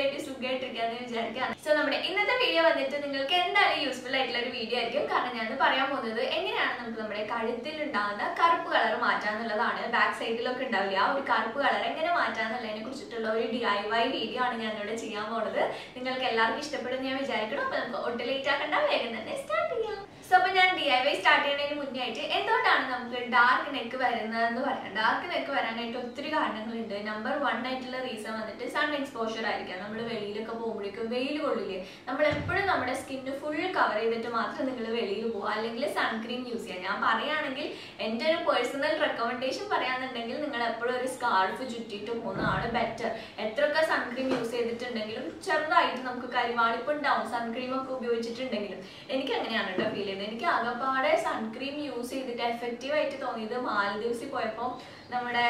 അടിപൊളിയായിട്ട് സുഖമായിട്ടിരിക്കാന്ന് വിചാരിക്കുകയാണ്. സോ നമ്മുടെ ഇന്നത്തെ വീഡിയോ വന്നിട്ട് നിങ്ങൾക്ക് എന്തായാലും യൂസ്ഫുൾ ആയിട്ടുള്ള ഒരു വീഡിയോ ആയിരിക്കും. കാരണം ഞാൻ പറയാൻ പോകുന്നത് എങ്ങനെയാണ് നമുക്ക് നമ്മുടെ കഴുത്തിൽ ഉണ്ടാകുന്ന കറുപ്പ് കളർ മാറ്റാന്നുള്ളതാണ്. ബാക്ക് സൈഡിലൊക്കെ ഉണ്ടാവില്ല ആ ഒരു കറുപ്പ് കളർ എങ്ങനെ മാറ്റാന്നുള്ളതിനെ കുറിച്ചിട്ടുള്ള ഒരു DIY വീഡിയോ ആണ് ഞാൻ ഇവിടെ ചെയ്യാൻ പോകുന്നത്. നിങ്ങൾക്ക് എല്ലാവർക്കും ഇഷ്ടപ്പെടും ഞാൻ വിചാരിക്കണം. അപ്പൊ നമുക്ക് ഒട്ടും ലേറ്റ് ആക്കണ്ട, വേഗം തന്നെ സ്റ്റാർട്ട് ചെയ്യാം. സോ അപ്പൊ ഞാൻ DIY സ്റ്റാർട്ട് ചെയ്യുന്നതിന് മുന്നേ ആയിട്ട് എന്തുകൊണ്ടാണ് നമുക്ക് ഡാർക്ക് നെക്ക് വരുന്നതെന്ന് പറയാം. ഡാർക്ക് നെക്ക് വരാനായിട്ട് ഒത്തിരി കാരണങ്ങളുണ്ട്. നമ്പർ 1 ആയിട്ടുള്ള റീസൺ വന്നിട്ട് സൺ എക്സ്പോഷർ ആയിരിക്കാം. നമ്മൾ വെളിയിലൊക്കെ പോകുമ്പോഴേക്കും വെയിൽ കൊള്ളില്ലേ, നമ്മൾ എപ്പോഴും നമ്മുടെ സ്കിന്ന് ഫുൾ കവർ ചെയ്തിട്ട് മാത്രം നിങ്ങൾ വെളിയിൽ പോകുക, അല്ലെങ്കിൽ സൺക്രീം യൂസ് ചെയ്യുക. ഞാൻ പറയുകയാണെങ്കിൽ എൻ്റെ ഒരു പേഴ്സണൽ റെക്കമെൻഡേഷൻ പറയാന്നുണ്ടെങ്കിൽ നിങ്ങൾ എപ്പോഴും ഒരു സ്കാർഫ് ചുറ്റിയിട്ട് പോകുന്നതാണ് ബെറ്റർ. എത്രയൊക്കെ സൺക്രീം യൂസ് ചെയ്തിട്ടുണ്ടെങ്കിലും ചെറുതായിട്ട് നമുക്ക് കരിവാളിപ്പ് ഉണ്ടാവും സൺക്രീം ഒക്കെ ഉപയോഗിച്ചിട്ടുണ്ടെങ്കിലും. എനിക്ക് അങ്ങനെയാണ് കേട്ടോ ഫീൽ ചെയ്യുന്നത്. എനിക്ക് ആകെപ്പാടെ സൺക്രീം യൂസ് ചെയ്തിട്ട് എഫക്റ്റീവ് ആയിട്ട് തോന്നിയത് മാലദ്വീപ്സിൽ പോയപ്പോൾ നമ്മുടെ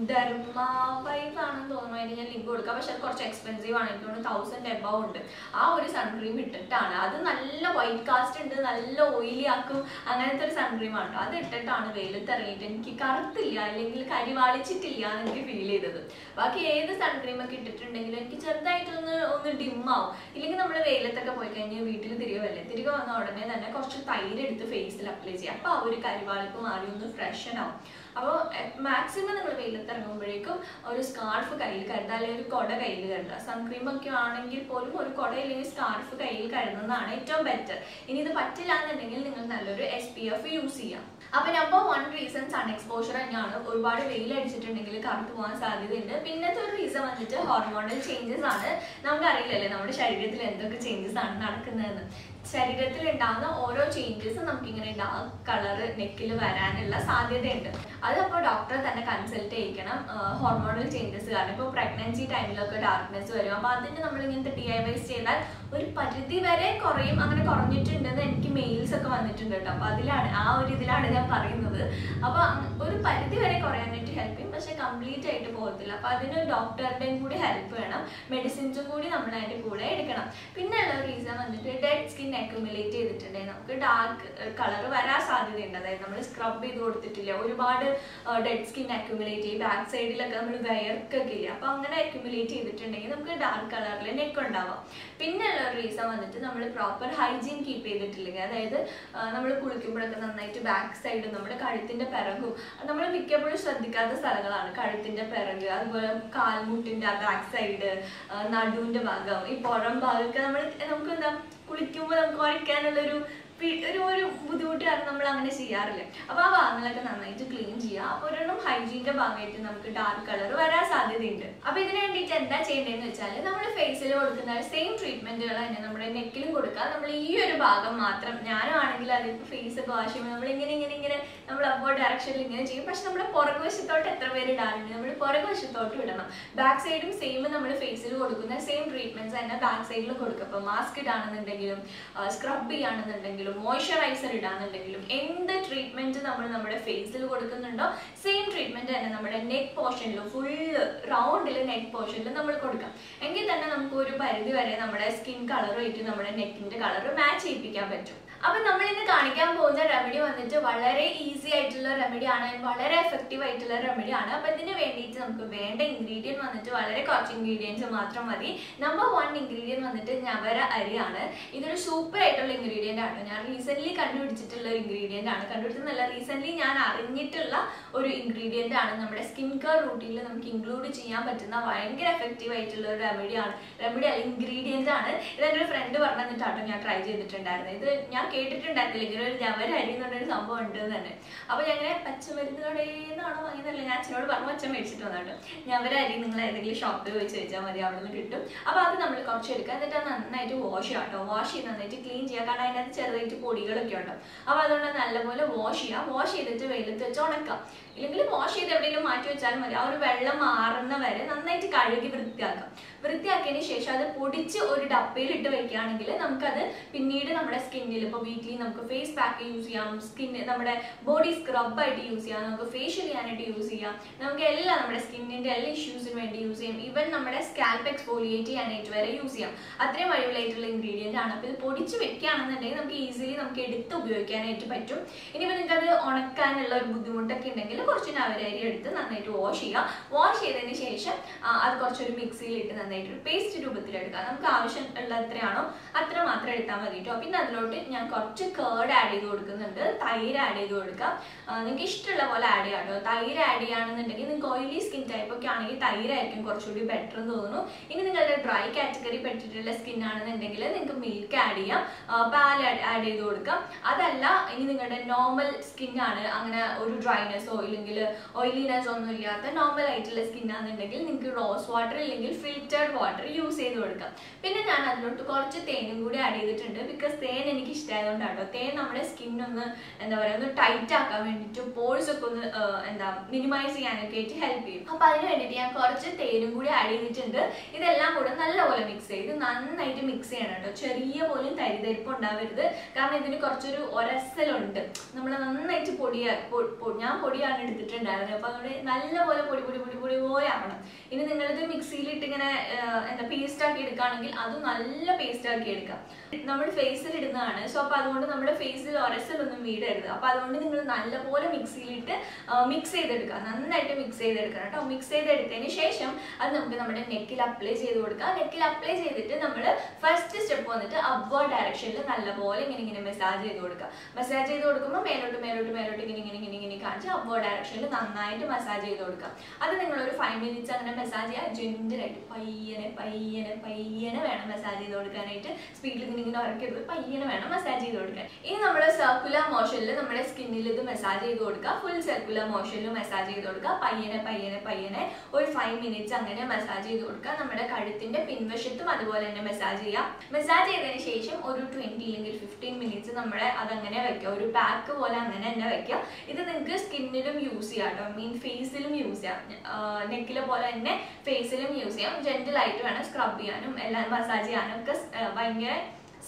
ഡെർമാവൈസ് ആണെന്ന് തോന്നുന്നു. അതിന് ഞാൻ ലിങ്ക് കൊടുക്കാം. പക്ഷെ അത് കുറച്ച് എക്സ്പെൻസീവ് ആണ്. എനിക്ക് തോന്നുന്നു 1000 എബവ് ഉണ്ട്. ആ ഒരു സൺക്രീം ഇട്ടിട്ടാണ്, അത് നല്ല വൈറ്റ് കാസ്റ്റ് ഉണ്ട്, നല്ല ഓയിലി ആക്കും, അങ്ങനത്തെ ഒരു സൺക്രീം ആണ്. അത് ഇട്ടിട്ടാണ് വെയിലത്ത് ഇറങ്ങിയിട്ട് എനിക്ക് കറുത്തില്ല അല്ലെങ്കിൽ കരിവാളിച്ചിട്ടില്ല എന്ന് എനിക്ക് ഫീൽ ചെയ്തത്. ബാക്കി ഏത് സൺക്രീം ഒക്കെ ഇട്ടിട്ടുണ്ടെങ്കിലും എനിക്ക് ചെറുതായിട്ടൊന്ന് ഡിമ്മാവും. ഇല്ലെങ്കിൽ നമ്മൾ വെയിലത്തൊക്കെ പോയി കഴിഞ്ഞാൽ വീട്ടിൽ തിരികെ വന്ന ഉടനെ തന്നെ കുറച്ച് തൈര് എടുത്ത് ഫേസിൽ അപ്ലൈ ചെയ്യാം. അപ്പോൾ ആ ഒരു കരിവാളിപ്പ് മാറി ഒന്ന് ഫ്രഷൻ ആവും. അപ്പോൾ മാക്സിമം നിങ്ങൾ വെയിലത്ത് ഇറങ്ങുമ്പോഴേക്കും ഒരു സ്കാർഫ് കയ്യിൽ കരുതുക, അല്ലെങ്കിൽ ഒരു കുട കയ്യിൽ കരുതുക. സൺക്രീം ഒക്കെ ആണെങ്കിൽ പോലും ഒരു കുട അല്ലെങ്കിൽ സ്കാർഫ് കയ്യിൽ കരുതുന്നതാണ് ഏറ്റവും ബെറ്റർ. ഇനി ഇത് പറ്റില്ല എന്നുണ്ടെങ്കിൽ നിങ്ങൾ നല്ലൊരു SPF യൂസ് ചെയ്യാം. അപ്പൊ നമ്പർ 1 റീസൺ സൺ എക്സ്പോഷർ തന്നെയാണ്. ഒരുപാട് വെയിൽ അടിച്ചിട്ടുണ്ടെങ്കിൽ കറുത്ത് പോകാൻ സാധ്യതയുണ്ട്. പിന്നത്തെ ഒരു റീസൺ വന്നിട്ട് ഹോർമോണൽ ചേഞ്ചസ് ആണ്. നമുക്കറിയില്ലല്ലേ നമ്മുടെ ശരീരത്തിൽ എന്തൊക്കെ ചേഞ്ചസ് ആണ് നടക്കുന്നതെന്ന്. ശരീരത്തിൽ ഉണ്ടാകുന്ന ഓരോ ചേഞ്ചസും നമുക്കിങ്ങനെ ഡാർക്ക് കളർ നെക്കിൽ വരാനുള്ള സാധ്യതയുണ്ട്. അതപ്പോൾ ഡോക്ടറെ തന്നെ കൺസൾട്ട് ചെയ്യിക്കണം. ഹോർമോണൽ ചേഞ്ചസ് കാരണം ഇപ്പോൾ പ്രഗ്നൻസി ടൈമിലൊക്കെ ഡാർക്ക്നെസ് വരും. അപ്പോൾ അതിന് നമ്മൾ ഇങ്ങനത്തെ DIYs ചെയ്താൽ ഒരു പരിധി വരെ കുറയും. അങ്ങനെ കുറഞ്ഞിട്ടുണ്ടെന്ന് എനിക്ക് മെയിൽസ് ഒക്കെ വന്നിട്ടുണ്ട് കേട്ടോ. അപ്പോൾ ഇതിലാണ് ഞാൻ പറയുന്നത്. അപ്പോൾ ഒരു പരിധി വരെ കുറയാനായിട്ട് ഹെൽപ്പ് ചെയ്യും, പക്ഷെ കംപ്ലീറ്റ് ആയിട്ട് പോകത്തില്ല. അപ്പോൾ അതിന് ഡോക്ടറുടെയും കൂടി ഹെൽപ്പ് വേണം, മെഡിസിൻസും കൂടി നമ്മൾ അതിൻ്റെ കൂടെ എടുക്കണം. പിന്നെയുള്ള റീസൺ വന്നിട്ട് ഡെഡ് സ്കിൻ അക്യുമുലേറ്റ് ചെയ്തിട്ടുണ്ടെങ്കിൽ നമുക്ക് ഡാർക്ക് കളർ വരാൻ സാധ്യതയുണ്ട്. അതായത് നമ്മൾ സ്ക്രബ് ചെയ്ത് കൊടുത്തിട്ടില്ല, ഒരുപാട് ഡെഡ് സ്കിൻ അക്യുമുലേറ്റ് ചെയ്യും. ബാക്ക് സൈഡിലൊക്കെ നമ്മൾ വയർക്കൊക്കെ ഇല്ല, അപ്പോൾ അങ്ങനെ അക്യുമുലേറ്റ് ചെയ്തിട്ടുണ്ടെങ്കിൽ നമുക്ക് ഡാർക്ക് കളറിൽ നെക്ക് ഉണ്ടാവാം. പിന്നെയുള്ള ഒരു റീസൺ വന്നിട്ട് നമ്മൾ പ്രോപ്പർ ഹൈജീൻ കീപ്പ് ചെയ്തിട്ടില്ലെങ്കിൽ, അതായത് നമ്മൾ കുളിക്കുമ്പോഴൊക്കെ നന്നായിട്ട് ബാക്ക് സൈഡ് നമ്മുടെ കഴുത്തിൻ്റെ പിറകും, നമ്മൾ മിക്കപ്പോഴും ശ്രദ്ധിക്കാത്ത സ്ഥലങ്ങളാണ് കഴുത്തിൻ്റെ പിറക്, അതുപോലെ കാൽമുട്ടിൻ്റെ ആ ബാക്ക് സൈഡ്, നടുവിൻ്റെ ഭാഗം, ഈ പുറം ഭാഗമൊക്കെ നമുക്ക് എന്താ കുളിക്കുമ്പോൾ നമുക്ക് വരയ്ക്കാനുള്ളൊരു ബുദ്ധിമുട്ട് കാരണം നമ്മൾ അങ്ങനെ ചെയ്യാറില്ല. അപ്പോൾ ആ ഭാഗങ്ങളൊക്കെ നന്നായിട്ട് ക്ലീൻ ചെയ്യുക. അപ്പോൾ ഒരെണ്ണം ഹൈജീൻ്റെ ഭാഗമായിട്ട് നമുക്ക് ഡാർക്ക് കളർ വരാൻ സാധ്യതയുണ്ട്. അപ്പോൾ ഇതിന് വേണ്ടിയിട്ട് എന്താ ചെയ്യേണ്ടതെന്ന് വെച്ചാൽ നമ്മൾ ഫേസിൽ കൊടുക്കുന്ന സെയിം ട്രീറ്റ്മെൻറ്റുകൾ തന്നെ നമ്മുടെ നെക്കിലും കൊടുക്കുക. നമ്മൾ ഈ ഒരു ഭാഗം മാത്രം, ഞാനും ആണെങ്കിൽ അതിപ്പോൾ ഫേസ് ഒക്കെ വാഷ് ചെയ്യുമ്പോൾ നമ്മൾ ഇങ്ങനെ നമ്മൾ അപ്പോൾ ഡയറക്ഷനിൽ ഇങ്ങനെ ചെയ്യും. പക്ഷെ നമ്മുടെ പുറകുവശത്തോട്ട് എത്ര പേര് ഇടാറുണ്ട്, നമ്മൾ പുറകുവശത്തോട്ട് ഇടണം. ബാക്ക് സൈഡും സെയിം നമ്മൾ ഫേസിൽ കൊടുക്കുന്ന സെയിം ട്രീറ്റ്മെൻറ്റ്സ് തന്നെ ബാക്ക് സൈഡിൽ കൊടുക്കുക. അപ്പോൾ മാസ്ക് ഇടാണെന്നുണ്ടെങ്കിലും സ്ക്രബ് ചെയ്യുകയാണെന്നുണ്ടെങ്കിലും മോയ്സ്ചറൈസർ ഇടാന്നുണ്ടെങ്കിലും എന്ത് ട്രീറ്റ്മെന്റ് നമ്മൾ നമ്മുടെ ഫേസിൽ കൊടുക്കുന്നുണ്ടോ സെയിം ട്രീറ്റ്മെന്റ് തന്നെ നമ്മുടെ നെക്ക് പോർഷനിലും ഫുള്ള് റൗണ്ടിൽ നെക്ക് പോർഷനിൽ നമ്മൾ കൊടുക്കാം. എങ്കിൽ തന്നെ നമുക്ക് ഒരു പരിധി വരെ നമ്മുടെ സ്കിൻ കളറുമായിട്ട് നമ്മുടെ നെക്കിന്റെ കളർ മാച്ച് ചെയ്യിപ്പിക്കാൻ പറ്റും. അപ്പൊ നമ്മൾ ഇന്ന് കാണിക്കാൻ പോകുന്ന റെമഡി വന്നിട്ട് വളരെ ഈസി ആയിട്ടുള്ള റെമഡിയാണ്, വളരെ എഫക്റ്റീവ് ആയിട്ടുള്ള റെമഡിയാണ്. അപ്പൊ ഇതിന് വേണ്ടിയിട്ട് നമുക്ക് വേണ്ട ഇൻഗ്രീഡിയൻറ്റ് വന്നിട്ട് വളരെ കുറച്ച് ഇൻഗ്രീഡിയൻസ് മാത്രം മതി. നമ്പർ 1 ഇൻഗ്രീഡിയൻറ്റ് വന്നിട്ട് ഞവര അരിയാണ്. ഇതൊരു സൂപ്പർ ആയിട്ടുള്ള ഇൻഗ്രീഡിയൻ്റ് ആണ്. ഞാൻ റീസെന്റ് കണ്ടുപിടിച്ചിട്ടുള്ള ഒരു ഇൻഗ്രീഡിയൻ്റ് ആണ്. കണ്ടുപിടിച്ചതല്ല, റീസെന്റ് ഞാൻ അറിഞ്ഞിട്ടുള്ള ഒരു ഇൻഗ്രീഡിയൻ്റ് ആണ്. നമ്മുടെ സ്കിൻ കെയർ റൂട്ടീനിൽ നമുക്ക് ഇൻക്ലൂഡ് ചെയ്യാൻ പറ്റുന്ന ഭയങ്കര എഫക്റ്റീവ് ആയിട്ടുള്ള ഒരു റെമഡി അല്ല ഇൻഗ്രീഡിയൻ്റ് ആണ്. ഇതെൻ്റെ ഒരു ഫ്രണ്ട് പറഞ്ഞിട്ടാട്ടോ ഞാൻ ട്രൈ ചെയ്തിട്ടുണ്ടായിരുന്നത്. ഇത് ഞാൻ കേട്ടിട്ടുണ്ടായിരുന്നില്ല ഇങ്ങനെ ഒരു ഞവര അരി എന്ന് പറഞ്ഞൊരു സംഭവം ഉണ്ട് തന്നെ. അപ്പോൾ ഞങ്ങനെ പച്ചമരുന്ന് കടയിൽ നിന്നാണോ വാങ്ങിയതല്ല, ഞാൻ അച്ഛനോട് പറഞ്ഞു അച്ഛൻ മേടിച്ചിട്ട് വന്നിട്ട് ഞവര അരി നിങ്ങൾ ഏതെങ്കിലും ഷോപ്പിൽ പോയി ചോദിച്ചാൽ മതി, അവിടെ നിന്ന് കിട്ടും. അപ്പോൾ അത് നമ്മൾ കുറച്ച് എടുക്കുക, എന്നിട്ട് അത് നന്നായിട്ട് വാഷ് ചെയ്യാം കേട്ടോ. വാഷ് ചെയ്ത് നന്നായിട്ട് ക്ലീൻ ചെയ്യുക, കാരണം അതിനകത്ത് ചെറുതായിട്ട് പൊടികളൊക്കെ ഉണ്ടാവും. അപ്പോൾ അതുകൊണ്ട് നല്ലപോലെ വാഷ് ചെയ്യുക. വാഷ് ചെയ്തിട്ട് വെയിലത്ത് വെച്ച് ഉണക്കാം. ഇല്ലെങ്കിൽ വാഷ് ചെയ്ത് എവിടെയെങ്കിലും മാറ്റി വെച്ചാലും മതി. ആ ഒരു വെള്ളം മാറുന്ന വരെ നന്നായിട്ട് കഴുകി വൃത്തിയാക്കാം. വൃത്തിയാക്കിയതിന് ശേഷം അത് പൊടിച്ച് ഒരു ഡപ്പയിലിട്ട് വെക്കുകയാണെങ്കിൽ നമുക്കത് പിന്നീട് നമ്മുടെ സ്കിന്നിൽ ഇപ്പോൾ വീക്ക്ലി നമുക്ക് ഫേസ് പാക്ക് യൂസ് ചെയ്യാം, നമ്മുടെ ബോഡി സ്ക്രബായിട്ട് യൂസ് ചെയ്യാം, നമുക്ക് ഫേഷ്യൽ ചെയ്യാനായിട്ട് യൂസ് ചെയ്യാം, നമുക്ക് എല്ലാം നമ്മുടെ സ്കിന്നിൻ്റെ എല്ലാ ഇഷ്യൂസിന് വേണ്ടി യൂസ് ചെയ്യാം. ഈവൻ നമ്മുടെ സ്കാൽപ്പ് എക്സ്ഫോലിയേറ്റ് ചെയ്യാനായിട്ട് വരെ യൂസ് ചെയ്യാം. അത്രയും അടിപൊളിയായിട്ടുള്ള ഇൻഗ്രീഡിയൻ്റ് ആണ്. അപ്പോൾ ഇത് പൊടിച്ച് വെക്കുകയാണെന്നുണ്ടെങ്കിൽ നമുക്ക് ഈസിലി നമുക്ക് എടുത്ത് ഉപയോഗിക്കാനായിട്ട് പറ്റും. ഇനിയിപ്പോൾ നിങ്ങൾക്ക് അത് ഉണക്കാനുള്ള ഒരു ബുദ്ധിമുട്ടൊക്കെ ഉണ്ടെങ്കിൽ കുറച്ച് നവരരി എടുത്ത് നന്നായിട്ട് വാഷ് ചെയ്യുക. വാഷ് ചെയ്തതിന് ശേഷം അത് കുറച്ചൊരു മിക്സിയിലിട്ട് നന്നായിട്ട് ഒരു പേസ്റ്റ് രൂപത്തിലെടുക്കുക. നമുക്ക് ആവശ്യമുള്ള എത്രയാണോ അത്ര മാത്രം എടുത്താൽ മതി കേട്ടോ. പിന്നെ അതിലോട്ട് ഞാൻ കുറച്ച് കേർഡ് ആഡ് ചെയ്ത് കൊടുക്കുന്നുണ്ട്, തൈര് ആഡ് ചെയ്ത് കൊടുക്കാം. നിങ്ങൾക്ക് ഇഷ്ടമുള്ള പോലെ ആഡ് ചെയ്യാം കേട്ടോ. തൈര് ആഡ് ചെയ്യുകയാണെന്നുണ്ടെങ്കിൽ നിങ്ങൾക്ക് ഓയിലി സ്കിൻ ടൈപ്പ് ഒക്കെ ആണെങ്കിൽ തൈരായിരിക്കും കുറച്ചുകൂടി ബെറ്റർ എന്ന് തോന്നുന്നു. ഇനി നിങ്ങളുടെ ഡ്രൈ കാറ്റഗറി പെട്ടിട്ടുള്ള സ്കിൻ ആണെന്നുണ്ടെങ്കിൽ നിങ്ങൾക്ക് മിൽക്ക് ആഡ് ചെയ്യാം, പാൽ ആഡ് ചെയ്ത് കൊടുക്കാം. അതല്ല ഇനി നിങ്ങളുടെ നോർമൽ സ്കിൻ ആണ്, അങ്ങനെ ഒരു ഡ്രൈനെസ്സോ ഇല്ലെങ്കിൽ ഓയിലിനെസ്സോ ഒന്നും ഇല്ലാത്ത നോർമൽ ആയിട്ടുള്ള സ്കിൻ ആണെന്നുണ്ടെങ്കിൽ നിങ്ങൾക്ക് റോസ് വാട്ടർ ഇല്ലെങ്കിൽ ഫിൽറ്റേർഡ് വാട്ടർ യൂസ് ചെയ്ത് കൊടുക്കാം. പിന്നെ ഞാൻ അതിലോട്ട് കുറച്ച് തേനും കൂടി ആഡ് ചെയ്തിട്ടുണ്ട്. ബിക്കോസ് തേൻ എനിക്ക് ഇഷ്ടമായതുകൊണ്ടാട്ടോ. തേൻ നമ്മുടെ സ്കിന്നൊന്ന് എന്താ പറയുക ഒന്ന് ടൈറ്റ് ആക്കാൻ വേണ്ടിയിട്ട് പോഴ്സ് ഒക്കെ ഒന്ന് മിനിമൈസ് ചെയ്യാനൊക്കെ ആയിട്ട് ഹെൽപ്പ് ചെയ്യും. അപ്പൊ അതിന് വേണ്ടിയിട്ട് ഞാൻ കുറച്ച് തേനും കൂടി ആഡ് ചെയ്തിട്ടുണ്ട്. ഇതെല്ലാം കൂടെ നല്ലപോലെ മിക്സ് ചെയ്ത് നന്നായിട്ട് മിക്സ് ചെയ്യണം കേട്ടോ. ചെറിയ പോലും തരിതരിപ്പ് ഉണ്ടാവരുത്, കാരണം ഇതിന് കുറച്ചൊരു ഒരസലുണ്ട്. നമ്മൾ നന്നായിട്ട് ഞാൻ പൊടിയാണ് എടുത്തിട്ടുണ്ടായിരുന്നത്. അപ്പൊ അതുകൊണ്ട് നല്ലപോലെ പൊടി പൊടി പൊടി പൊടി പോലെ ആവണം. ഇനി നിങ്ങളിത് മിക്സിയിലിട്ട് ഇങ്ങനെ പേസ്റ്റ് ആക്കി എടുക്കുകയാണെങ്കിൽ അത് നല്ല പേസ്റ്റ് ആക്കി എടുക്കാം. നമ്മൾ ഫേസിൽ ഇടുന്നതാണ്, സോ അപ്പൊ അതുകൊണ്ട് നമ്മുടെ ഫേസിൽ ഒരസലൊന്നും വീടരുത്. അപ്പൊ അതുകൊണ്ട് നിങ്ങൾ നല്ലപോലെ മിക്സിയിലിട്ട് മിക്സ് ചെയ്തെടുക്കുക, നന്നായിട്ട് മിക്സ് ചെയ്തെടുക്കണം കേട്ടോ. മിക്സ് ചെയ്തെടുത്തതിന് ശേഷം അത് നമുക്ക് നമ്മുടെ നെക്കിൽ അപ്ലൈ ചെയ്ത് കൊടുക്കാം. നെക്കിൽ അപ്ലൈ ചെയ്തിട്ട് നമ്മൾ ഫസ്റ്റ് സ്റ്റെപ്പ് വന്നിട്ട് അപ്വേർഡ് ഡയറക്ഷനിൽ നല്ലപോലെ ഇങ്ങനെ മസാജ് ചെയ്ത് കൊടുക്കുക. മസാജ് ചെയ്ത് കൊടുക്കുമ്പോൾ മേലോട്ട് മേലോട്ട് മേലോട്ട് ഇങ്ങനെ കാണിച്ച് അപ്വേർഡ് ഡയറക്ഷനിൽ നന്നായിട്ട് മസാജ് ചെയ്ത് കൊടുക്കുക. അത് നിങ്ങളൊരു 5 മിനിറ്റ്സ് അങ്ങനെ മസാജ് ചെയ്യുക. ജെന്റിലായിട്ട് പയ്യനെ പയ്യനെ പയ്യനെ വേണം മസാജ് ചെയ്ത് കൊടുക്കാനായിട്ട്. സ്പീഡിൽ ഇങ്ങനെ ഉറക്കരുത്, പയ്യനെ വേണം മസാജ് ചെയ്ത് കൊടുക്കാൻ. ഇനി നമ്മുടെ സർക്കുലർ മോഷനിൽ നമ്മുടെ സ്കിന്നിൽ ഇത് മസാജ് ചെയ്ത് കൊടുക്കുക. ഫുൾ സർക്കുലർ മോഷനിൽ മസാജ് ചെയ്ത് കൊടുക്കുക. പയ്യനെ പയ്യനെ പയ്യനെ ഒരു 5 മിനിറ്റ്സ് അങ്ങനെ മസാജ് ചെയ്ത് കൊടുക്കുക. നമ്മുടെ കഴുത്തിന്റെ പിൻവശത്തും അതുപോലെ തന്നെ മസാജ് ചെയ്യാം. മസാജ് ചെയ്തതിന് ശേഷം ഒരു 20 അല്ലെങ്കിൽ 15 മിനിറ്റ്സ് നമ്മുടെ അതങ്ങനെ വെക്കുക. ഒരു പാക്ക് പോലെ അങ്ങനെ തന്നെ വെക്കുക. ഇത് നിങ്ങൾക്ക് സ്കിന്നിലും യൂസ് ചെയ്യാം കേട്ടോ, മീൻ ഫേസിലും യൂസ് ചെയ്യാം. നെക്കിലെ പോലെ തന്നെ ഫേസിലും യൂസ് ചെയ്യാം. ജെന്റിലായിട്ട് വേണം സ്ക്രബ് ചെയ്യാനും എല്ലാം മസാജ് ചെയ്യാനും ഒക്കെ. ഭയങ്കര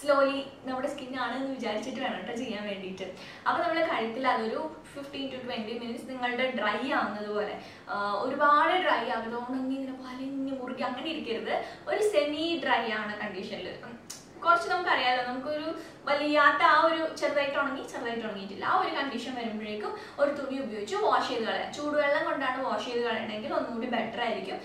സ്ലോലി നമ്മുടെ സ്കിന്നാണെന്ന് വിചാരിച്ചിട്ട് വേണം കേട്ടോ ചെയ്യാൻ വേണ്ടിയിട്ട്. അപ്പോൾ നമ്മൾ കഴുത്തിൽ അതൊരു 15 to 20 മിനിറ്റ്സ് നിങ്ങളുടെ ഡ്രൈ ആവുന്നത് പോലെ, ഒരുപാട് ഡ്രൈ ആവുന്നത് ഉണങ്ങി ഇങ്ങനെ വലിഞ്ഞ് മുറുകി അങ്ങനെ ഇരിക്കരുത്. ഒരു സെമി ഡ്രൈ ആണ് കണ്ടീഷനിൽ. കുറച്ച് നമുക്കറിയാലോ, നമുക്കൊരു വലിയാത്ത ആ ഒരു ചെറുതായിട്ട് ഉണങ്ങിയിട്ടില്ല ആ ഒരു കണ്ടീഷൻ വരുമ്പോഴേക്കും ഒരു തുണി ഉപയോഗിച്ച് വാഷ് ചെയ്ത് കളയാം. ചൂടുവെള്ളം കൊണ്ടാണ് വാഷ് ചെയ്ത് കളയണമെങ്കിൽ ഒന്നുകൂടി ബെറ്റർ ആയിരിക്കും.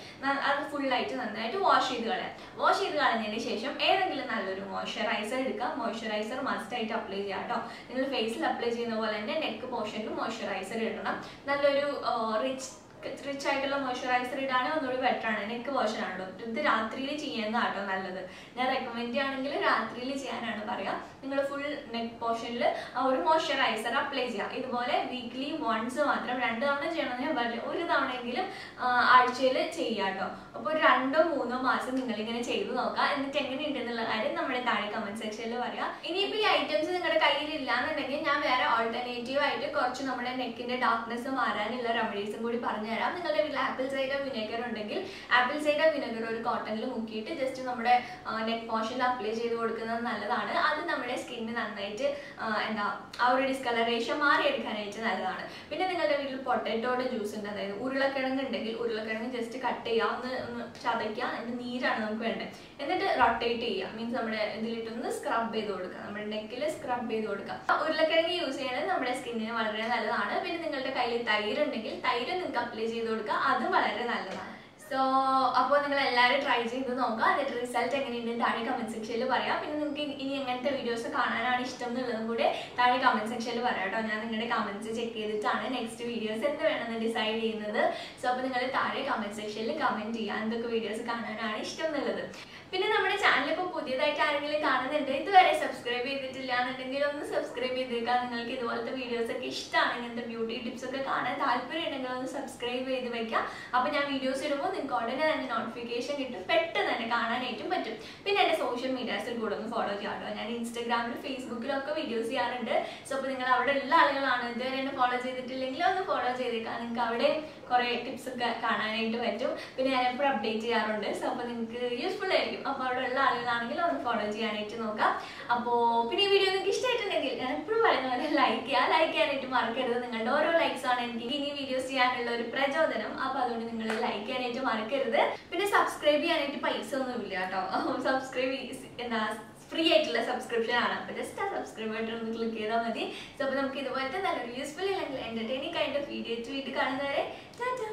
അത് ഫുള്ളായിട്ട് നന്നായിട്ട് വാഷ് ചെയ്ത് കളയാം. വാഷ് ചെയ്ത് കളഞ്ഞതിന് ശേഷം ഏതെങ്കിലും നല്ലൊരു മോയ്സ്ചറൈസർ എടുക്കുക. മോയ്സ്ചറൈസർ മസ്റ്റ് ആയിട്ട് അപ്ലൈ ചെയ്യാം കേട്ടോ. നിങ്ങൾ ഫേസിൽ അപ്ലൈ ചെയ്യുന്ന പോലെ തന്നെ നെക്ക് പോർഷനിൽ മോയ്സ്ചറൈസർ ഇടണം. നല്ലൊരു റിച്ച് ആയിട്ടുള്ള മോയ്സ്ചറൈസർ ഇടാണ് ഒന്നുകൂടി ബെറ്റർ ആണ്. നെക്ക് വാഷ് ആണല്ലോ. ഇത് രാത്രിയിൽ ചെയ്യുന്നതാട്ടോ നല്ലത്. ഞാൻ റെക്കമെൻഡ് ചെയ്യുകയാണെങ്കിൽ രാത്രിയിൽ ചെയ്യാനാണ് പറയാം. നിങ്ങൾ ഫുൾ നെക്ക് പോർഷനിൽ ഒരു മോയ്സ്ചറൈസർ അപ്ലൈ ചെയ്യാം. ഇതുപോലെ വീക്ക്ലി വൺസ് മാത്രം, 2 തവണ ചെയ്യണമെന്ന് ഞാൻ പറയില്ല, ഒരു തവണയെങ്കിലും ആഴ്ചയിൽ ചെയ്യാം കേട്ടോ. അപ്പോൾ ഒരു 2-3 മാസം നിങ്ങളിങ്ങനെ ചെയ്ത് നോക്കാം. എന്നിട്ട് എങ്ങനെയുണ്ടെന്നുള്ള കാര്യം നമ്മുടെ താഴെ കമന്റ് സെക്ഷനിൽ പറയാം. ഇനിയിപ്പോൾ ഈ ഐറ്റംസ് നിങ്ങളുടെ കയ്യിൽ ഇല്ലാന്നുണ്ടെങ്കിൽ ഞാൻ വേറെ ഓൾട്ടർനേറ്റീവ് ആയിട്ട് കുറച്ച് നമ്മുടെ നെക്കിന്റെ ഡാർക്ക്നെസ് മാറാനുള്ള റെമഡീസും കൂടി പറഞ്ഞുതരാം. നിങ്ങളുടെ വീട്ടിൽ ആപ്പിൾ സൈഡർ വിനെഗർ ഉണ്ടെങ്കിൽ ആപ്പിൾ സൈഡർ വിനെഗർ ഒരു കോട്ടണിൽ മുക്കിയിട്ട് ജസ്റ്റ് നമ്മുടെ നെക്ക് പോർഷനിൽ അപ്ലൈ ചെയ്ത് കൊടുക്കുന്നത് നല്ലതാണ്. അത് നമ്മുടെ സ്കിന്നിന് നന്നായിട്ട് ആ ഒരു ഡിസ്കളറേഷൻ മാറിയെടുക്കാനായിട്ട് നല്ലതാണ്. പിന്നെ നിങ്ങളുടെ വീട്ടിൽ പൊട്ടറ്റോയുടെ ജ്യൂസ് ഉണ്ട്, അതായത് ഉരുളക്കിഴങ്ങ് ഉണ്ടെങ്കിൽ ഉരുളക്കിഴങ്ങ് ജസ്റ്റ് കട്ട് ചെയ്യുക, ഒന്ന് ചതയ്ക്കുക. അതിന്റെ നീരാണ് നമുക്ക് വേണ്ടത്. എന്നിട്ട് റൊട്ടേറ്റ് ചെയ്യുക, മീൻസ് നമ്മുടെ ഇതിലിട്ടൊന്ന് സ്ക്രബ് ചെയ്ത് കൊടുക്കുക, നമ്മുടെ നെക്കിൽ സ്ക്രബ് ചെയ്ത് കൊടുക്കുക. ഉരുളക്കിഴങ്ങ് യൂസ് ചെയ്യുന്നത് നമ്മുടെ സ്കിന്നിന് വളരെ നല്ലതാണ്. പിന്നെ നിങ്ങളുടെ കയ്യിൽ തൈര് ഉണ്ടെങ്കിൽ തൈര് നിങ്ങൾക്ക് അപ്ലൈ ചെയ്ത് കൊടുക്കുക, അതും വളരെ നല്ലതാണ്. സോ അപ്പോൾ നിങ്ങൾ എല്ലാവരും ട്രൈ ചെയ്ത് നോക്കുക. അതിന്റെ റിസൾട്ട് എങ്ങനെയുണ്ട് താഴെ കമന്റ് സെക്ഷനിൽ പറയാം. പിന്നെ നിങ്ങൾക്ക് ഇനി എങ്ങനത്തെ വീഡിയോസ് കാണാനാണ് ഇഷ്ടം എന്നുള്ളതും കൂടെ താഴെ കമന്റ് സെക്ഷനിൽ പറയാം കേട്ടോ. ഞാൻ നിങ്ങളുടെ കമന്റ്സ് ചെക്ക് ചെയ്തിട്ടാണ് നെക്സ്റ്റ് വീഡിയോസ് എന്ത് വേണമെന്ന് ഡിസൈഡ് ചെയ്യുന്നത്. സോ അപ്പോൾ നിങ്ങൾ താഴെ കമന്റ് സെക്ഷനിൽ കമന്റ് ചെയ്യുക എന്തൊക്കെ വീഡിയോസ് കാണാനാണ് ഇഷ്ടം എന്നുള്ളത്. പിന്നെ നമ്മുടെ ചാനൽ ഇപ്പോൾ പുതിയതായിട്ട് ആരെങ്കിലും കാണുന്നുണ്ട്, ഇതുവരെ സബ്സ്ക്രൈബ് ചെയ്തിട്ടില്ല എന്നുണ്ടെങ്കിൽ ഒന്ന് സബ്സ്ക്രൈബ് ചെയ്തേക്കാം. നിങ്ങൾക്ക് ഇതുപോലത്തെ വീഡിയോസ് ഒക്കെ ഇഷ്ടമാണ്, ഇങ്ങനത്തെ ബ്യൂട്ടി ടിപ്സ് ഒക്കെ കാണാൻ താല്പര്യം ഉണ്ടെങ്കിൽ ഒന്ന് സബ്സ്ക്രൈബ് ചെയ്ത് വെക്കാം. അപ്പോൾ ഞാൻ വീഡിയോസ് ഇടുമ്പോൾ നിങ്ങൾക്ക് ഉടനെ തന്നെ നോട്ടിഫിക്കേഷൻ കിട്ടും, പെട്ടെന്ന് തന്നെ കാണാനായിട്ടും പറ്റും. പിന്നെ എൻ്റെ സോഷ്യൽ മീഡിയാസിൽ കൂടെ ഒന്ന് ഫോളോ ചെയ്യാം കേട്ടോ. ഞാൻ ഇൻസ്റ്റാഗ്രാമിലും ഫേസ്ബുക്കിലും ഒക്കെ വീഡിയോസ് ചെയ്യാറുണ്ട്. സോ അപ്പോൾ നിങ്ങൾ അവിടെ ഉള്ള ആളുകളാണ്, ഇതുവരെ എന്നെ ഫോളോ ചെയ്തിട്ടില്ലെങ്കിൽ ഒന്ന് ഫോളോ ചെയ്തേക്കാം. നിങ്ങൾക്ക് അവിടെ കുറേ ടിപ്സ് ഒക്കെ കാണാനായിട്ട് പറ്റും. പിന്നെ ഞാൻ എപ്പോഴും അപ്ഡേറ്റ് ചെയ്യാറുണ്ട്. സോ അപ്പോൾ നിങ്ങൾക്ക് യൂസ്ഫുൾ ആയിരിക്കും. അപ്പോൾ അവിടെ ഉള്ള ആളുകളാണെങ്കിൽ ഒന്ന് ഫോളോ ചെയ്യാനായിട്ട് നോക്കാം. അപ്പോൾ പിന്നെ ഈ വീഡിയോ നിങ്ങൾക്ക് ഇഷ്ടമായിട്ടുണ്ടെങ്കിൽ ഞാൻ എപ്പോഴും പറയുന്ന പോലെ ലൈക്ക് ചെയ്യാനായിട്ട് മറക്കരുത്. നിങ്ങളുടെ ഓരോ ലൈക്സ് ആണ് എനിക്ക് ഇനി വീഡിയോസ് ചെയ്യാനുള്ള ഒരു പ്രചോദനം. അപ്പോൾ അതുകൊണ്ട് നിങ്ങൾ ലൈക്ക് ചെയ്യാനായിട്ട് മറക്കരുത്. പിന്നെ സബ്സ്ക്രൈബ് ചെയ്യാനായിട്ട് പൈസ ഒന്നും ഇല്ല കേട്ടോ. സബ്സ്ക്രൈബ് ഫ്രീ ആയിട്ടുള്ള സബ്സ്ക്രിപ്ഷൻ ആണ്. അപ്പോൾ ജസ്റ്റ് ആ സബ്സ്ക്രൈബ് ബട്ടൺ ഒന്ന് ക്ലിക്ക് ചെയ്താൽ മതി. സോ അപ്പോൾ നമുക്ക് ഇതുപോലത്തെ നല്ലൊരു യൂസ്ഫുൾ അല്ലെങ്കിൽ എന്റർടൈനിങ് കൈൻഡ് ഓഫ് വീഡിയോ കാണുന്നവരെ ടാറ്റാ.